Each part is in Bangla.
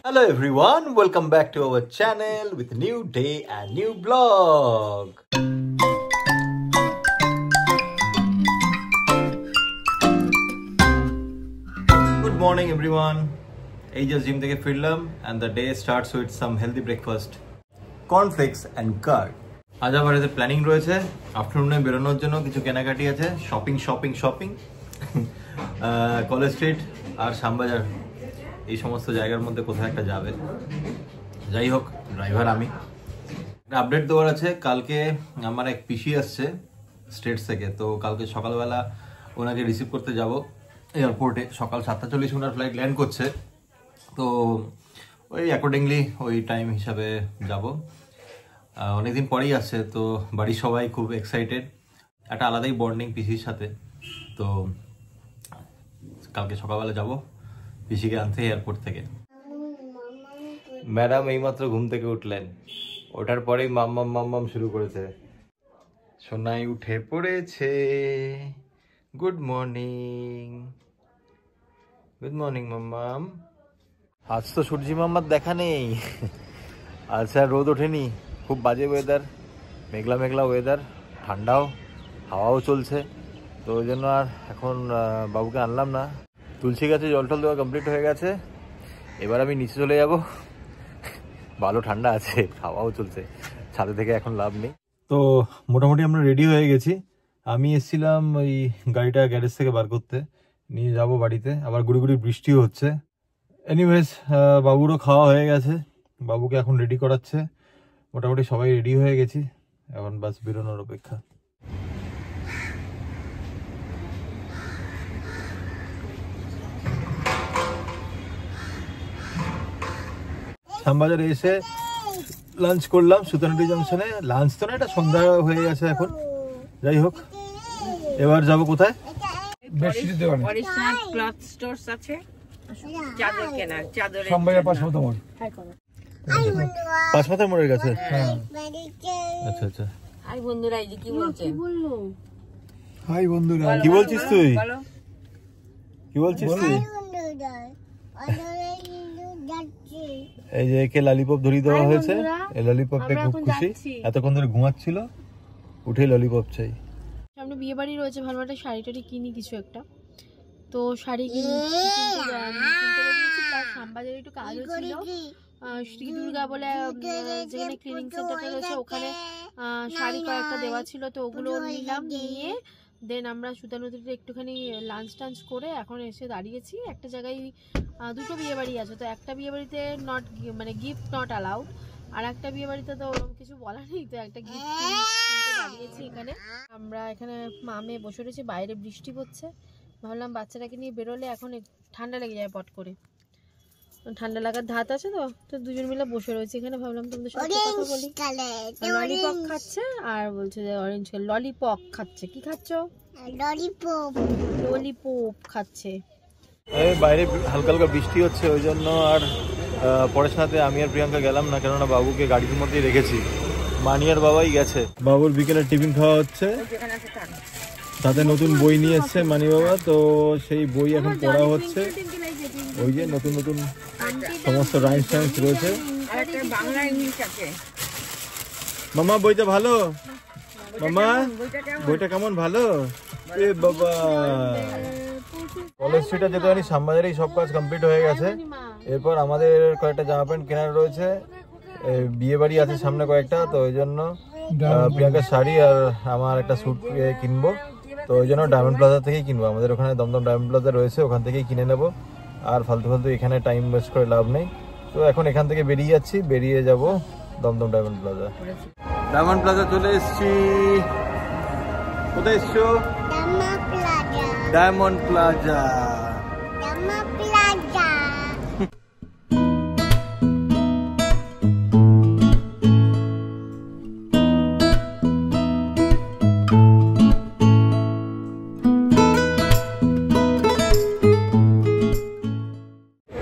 Hello everyone, welcome back to our channel with a new day and new vlog. Good morning everyone. এই যে জিম থেকে ফিরলাম and the day starts with some healthy breakfast. Cornflakes and curd. আজ আমার এতে প্ল্যানিং রয়েছে আফটারনুনে বেরোনোর জন্য, কিছু কেনাকাটি আছে, শপিং কলেজ স্ট্রিট আর শ্যামবাজার, এই সমস্ত জায়গার মধ্যে কোথাও একটা যাবে। যাই হোক, ড্রাইভার আমি। একটা আপডেট দেওয়ার আছে, কালকে আমার এক পিসি আসছে স্টেটস থেকে, তো কালকে সকালবেলা ওনাকে রিসিভ করতে যাব এয়ারপোর্টে। সকাল 7:40 ওনার ফ্লাইট ল্যান্ড করছে, তো ওই অ্যাকর্ডিংলি ওই টাইম হিসাবে যাব। অনেকদিন পরেই আসছে, তো বাড়ির সবাই খুব এক্সাইটেড, একটা আলাদাই বন্ডিং পিসির সাথে। তো কালকে সকালবেলা যাব পিসিকে আনতে এয়ারপোর্ট থেকে। ম্যাডাম এইমাত্র ঘুম থেকে উঠলেন, ওঠার পরেই মাম্মাম শুরু করেছে। সোনাই উঠে পড়েছে। গুড মর্নিং মাম্মাম। আজ তো সূর্যি মাম্মার দেখা নেই, আচ্ছা রোদ ওঠেনি, খুব বাজে ওয়েদার, মেঘলা ওয়েদার, ঠান্ডাও, হাওয়াও চলছে, তো ওই জন্য আর এখন বাবুকে আনলাম না। তুলসী গাছে জল টল দেওয়া কমপ্লিট হয়ে গেছে, এবার আমি নিচে চলে যাব। ভালো ঠান্ডা আছে, হাওয়াও চলছে, ছাদে থেকে এখন লাভ নেই। তো মোটামুটি আমরা রেডি হয়ে গেছি। আমি এসেছিলাম ওই গাড়িটা গ্যারেজ থেকে বার করতে, নিয়ে যাব বাড়িতে, আবার গুড়ি বৃষ্টিও হচ্ছে। এনিওয়েজ, বাবুরও খাওয়া হয়ে গেছে, বাবুকে এখন রেডি করাচ্ছে। মোটামুটি সবাই রেডি হয়ে গেছি, এখন বাস বেরোনোর অপেক্ষা। শ্যামবাজারে এসে লাঞ্চ করলাম সুতানুটি জংশনে। লাঞ্চ তো না, এটা সন্ধ্যা হয়ে গেছে এখন। যাই হোক, এবার যাব কোথায়? পাঁচমাথার মোড়ের কাছে। আচ্ছা আচ্ছা। হাই বন্ধুরা, এই যে কি বলছে? হাই বন্ধুরা, কি বলছিস তুই? কি বলছিস তুই? এই যে একে ললিপপ ধরিয়ে দেওয়া হয়েছে, এই ললিপপ পেয়ে খুব খুশি। এতক্ষণ ধরে ঘুমাচ্ছিল, উঠে ললিপপ চাই। সামনে বিয়ে বাড়ি রয়েছে, ভালো একটা শাড়ি টাড়ি কিনি কিছু একটা, তো শাড়ি কিনতে শ্যামবাজারে একটু কাজও ছিল। শ্রী দুর্গা বলে যেখানে ক্লিনিং সেন্টারটা রয়েছে, ওখানে শাড়ি কয়েকটা দেওয়া ছিল, তো ওগুলো নিলাম, নিয়ে দেন আমরা সুতানুতিতে একটুখানি লাঞ্চ টাঞ্চ করে এখন এসে দাঁড়িয়েছি একটা জায়গায়। দুটো বিয়ে বাড়ি আছে, তো একটা বিয়ে বাড়িতে গিফট নট অ্যালাউড, আর একটা বিয়ে বাড়িতে তো কিছু বলা নেই, তো একটা গিফট দাঁড়িয়েছি এখানে। আমরা এখানে মামে বসে রয়েছি, বাইরে বৃষ্টি পড়ছে, ভাবলাম বাচ্চাটাকে নিয়ে বেরোলে এখন ঠান্ডা লেগে যায় পট করে, ঠান্ডা লাগার ধাত আছে, তো দুজন মিলে বসে রয়েছে এখানে। ভাবলাম তোমাদের সাথে কথা বলি। ললিপপ খাচ্ছে আর বলছে যে অরেঞ্জ কালার ললিপপ খাচ্ছে। কি খাচ্ছ? ললিপপ খাচ্ছে। বাইরে হালকা হালকা বৃষ্টি হচ্ছে, ওই জন্য আর পরের সাথে আমি আর প্রিয়াঙ্কা গেলাম না, কেননা বাবুকে গাড়ির মধ্যেই রেখেছি। মানি আর বাবাই গেছে। বাবুর বিকেলে টিফিন খাওয়া হচ্ছে, তাতে নতুন বই নিয়ে এসছে মানি বাবা, তো সেই বই এখন পড়া হচ্ছে। ওই যে নতুন সমস্ত রাইমস টাইমস রয়েছে। মামা বইটা ভালো? মামা বইটা কেমন? ভালো? এ বাবা, কলেজ স্ট্রিটে যেতে জানি শ্যামবাজারেই সব কাজ কমপ্লিট হয়ে গেছে। এরপর আমাদের কয়েকটা জামা প্যান্ট কেনার রয়েছে, বিয়ে বাড়ি আছে সামনে কয়েকটা, তো ওই জন্য প্রিয়াঙ্কার শাড়ি আর আমার একটা স্যুট কিনবো, তো ওই জন্য ডায়মন্ড প্লাজা থেকেই কিনবো। আমাদের ওখানে দমদম ডায়মন্ড প্লাজা রয়েছে, ওখান থেকেই কিনে নেবো। আর ফালতু এখানে টাইম ওয়েস্ট করে লাভ নেই, তো এখন এখান থেকে বেরিয়ে যাচ্ছি, বেরিয়ে যাব দমদম ডায়মন্ড প্লাজা। চলে এসেছি। কোথায় এসছো? Diamond plaza.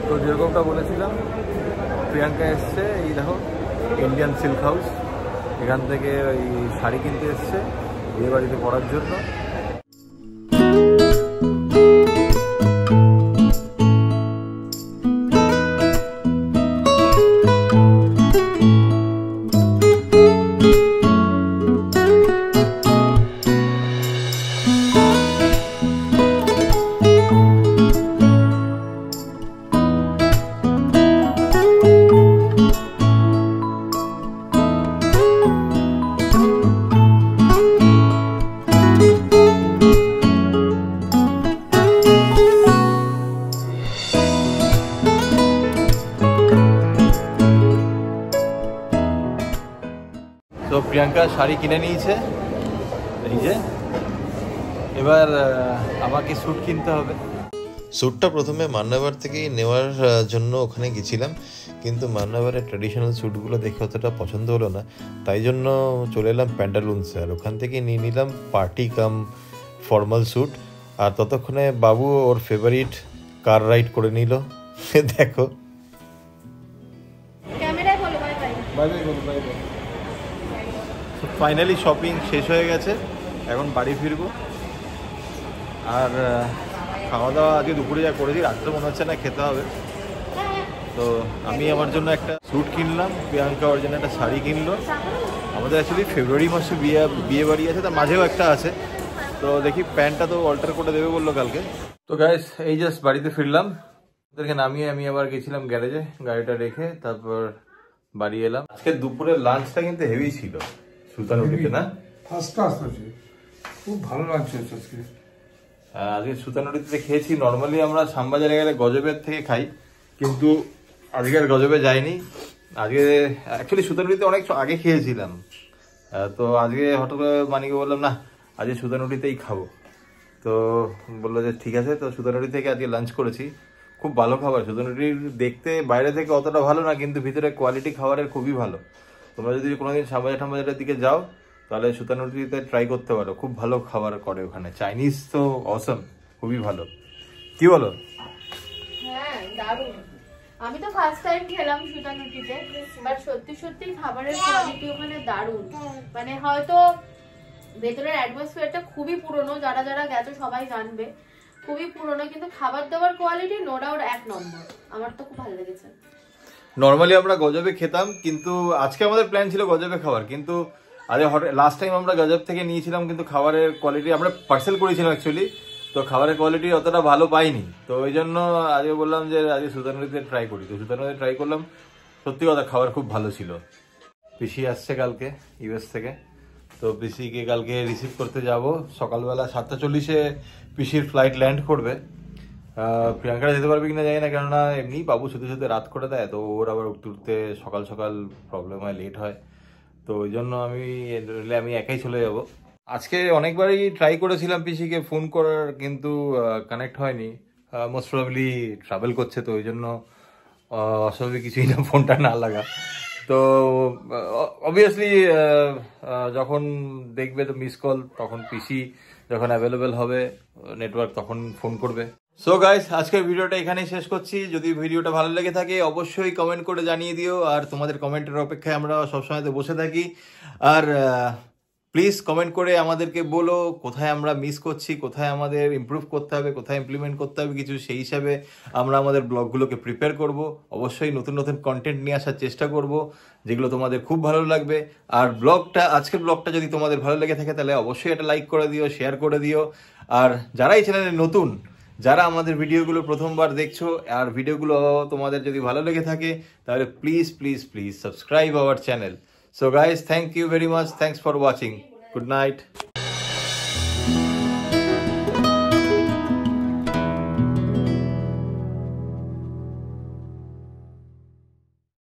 তো যেরকমটা বলেছিলাম, প্রিয়াঙ্কা এসছে, এই দেখো ইন্ডিয়ান সিল্ক হাউস, এখান থেকে ওই শাড়ি কিনতে এসছে বিয়ে বাড়িতে পরার জন্য। তো প্রিয়াঙ্কা শাড়ি কিনে নিয়েছে, এই যে এবার আমাকে স্যুট কিনতে হবে। স্যুটটা প্রথমে মান্নাবার থেকেই নেওয়ার জন্য ওখানে গেছিলাম, কিন্তু মান্নাবারের ট্র্যাডিশনাল স্যুটগুলো দেখে অতটা পছন্দ হলো না, তাই জন্য চলে এলাম প্যান্টালুন্সে, আর ওখান থেকে নিয়ে নিলাম পার্টি কাম ফর্মাল স্যুট। আর ততক্ষণে বাবু ওর ফেভারিট কার রাইড করে নিল। দেখো ফাইনালি শপিং শেষ হয়ে গেছে, এখন বাড়ি ফিরবো। আর খাওয়া দাওয়া আজকে দুপুরে যা করেছি, রাত্রে মনে হচ্ছে না খেতে হবে। তো আমি আমার জন্য একটা স্যুট কিনলাম, প্রিয়াঙ্কা ওর জন্য একটা শাড়ি কিনলো। আমাদের অ্যাকচুয়ালি ফেব্রুয়ারি মাসে বিয়ে বাড়ি আছে, তার মাঝেও একটা আছে। তো দেখি প্যান্টটা তো অল্টার করে দেবে বললো কালকে। তো গাইস এই জাস্ট বাড়িতে ফিরলাম, ওদেরকে নামিয়ে আমি আবার গেছিলাম গ্যারেজে গাড়িটা রেখে, তারপর বাড়ি এলাম। আজকে দুপুরের লাঞ্চটা কিন্তু হেভি ছিল সুতানুটিতে, না? ফার্স্ট ক্লাস হয়েছে, খুব ভালো লাগছে আজকে। আজকে সুতানুটিতে খেয়েছি। নর্মালি আমরা শ্যামবাজারে গেলে গজবের থেকে খাই, কিন্তু আজকে আর গজবে যাইনি। আজকে অ্যাকচুয়ালি সুতানুটিতে অনেক আগে খেয়েছিলাম, তো আজকে হঠাৎ করে মানিকে বললাম না আজকে সুতানুটিতেই খাবো। তো বললো যে ঠিক আছে। তো সুতানুটি থেকে আজকে লাঞ্চ করেছি। খুব ভালো খাবার। সুতানুটি দেখতে বাইরে থেকে অতটা ভালো না, কিন্তু ভিতরে কোয়ালিটি খাবারের খুবই ভালো। তোমরা যদি কোনোদিন শ্যামবাজারের দিকে যাও তাহলে সুতানুটিতে ট্রাই করতে পারো, খুব ভালো খাবার করে ওখানে। চাইনিজ তো অসম, খুবই ভালো। কি বলো? হ্যাঁ দারুণ। আমি তো ফার্স্ট টাইম খেলাম সুতানুটিতে, বাট সত্যি সত্যি খাবারের কোয়ালিটি ওখানে দারুণ। মানে হয়তো ভেতরের অ্যাটমসফিয়ারটা খুবই পুরনো, যারা যারা গেছে সবাই জানবে, খুবই পুরনো, কিন্তু খাবার দাবার কোয়ালিটি নো ডাউট 1 নম্বর। আমার তো খুব ভালো লেগেছে। নর্মালি আমরা গজবে খেতাম, কিন্তু আজকে আমাদের প্ল্যান ছিল গজবে খাবার, কিন্তু আজকে লাস্ট টাইম আমরা গজব থেকে নিয়েছিলাম, কিন্তু খাবারের কোয়ালিটি আমরা পার্সেল করেছিলাম অ্যাকচুয়ালি, তো খাবারের কোয়ালিটি অতটা ভালো পাইনি। তো ওই জন্য আজকে বললাম যে আজকে সুতানুটিতে ট্রাই করি। তো সুতানুটিতে ট্রাই করলাম, সত্যি কথা খাবার খুব ভালো ছিল। পিসি আসছে কালকে ইউএস থেকে, তো পিসিকে কালকে রিসিভ করতে যাব সকালবেলা 7:40-এ পিসির ফ্লাইট ল্যান্ড করবে। প্রিয়াঙ্কারা যেতে পারবে কিনা জানি না, কেননা এমনি বাবু শুধু শুধু রাত করে দেয়, তো ওর আবার উঠতে উঠতে সকাল সকাল প্রবলেম হয়, লেট হয়। তো ওই জন্য আমি একাই চলে যাব। আজকে অনেকবারই ট্রাই করেছিলাম পিসিকে ফোন করার, কিন্তু কানেক্ট হয়নি। মোস্ট প্রবাবলি ট্রাভেল করছে, তো ওই জন্য অস্বাভাবিক কিছুই না ফোনটা না লাগা। তো অবভিয়াসলি যখন দেখবে তো মিস কল, তখন পিসি যখন অ্যাভেলেবেল হবে নেটওয়ার্ক তখন ফোন করবে। সো গাইস আজকের ভিডিওটা এখানেই শেষ করছি। যদি ভিডিওটা ভালো লেগে থাকে অবশ্যই কমেন্ট করে জানিয়ে দিও, আর তোমাদের কমেন্টের অপেক্ষায় আমরা সবসময় তো বসে থাকি। আর প্লিজ কমেন্ট করে আমাদেরকে বলো কোথায় আমরা মিস করছি, কোথায় আমাদের ইমপ্রুভ করতে হবে, কোথায় ইমপ্লিমেন্ট করতে হবে কিছু, সেই হিসাবে আমরা আমাদের ব্লগগুলোকে প্রিপেয়ার করব। অবশ্যই নতুন নতুন কন্টেন্ট নিয়ে আসার চেষ্টা করব, যেগুলো তোমাদের খুব ভালো লাগবে। আর আজকের ব্লগটা যদি তোমাদের ভালো লেগে থাকে তাহলে অবশ্যই এটা লাইক করে দিও, শেয়ার করে দিও। আর যারা এই চ্যানেলে নতুন, যারা আমাদের ভিডিওগুলো প্রথমবার দেখছো, আর ভিডিওগুলো তোমাদের যদি ভালো লেগে থাকে তাহলে please please please subscribe our channel. So guys, thank you very much. Thanks for watching. Good night.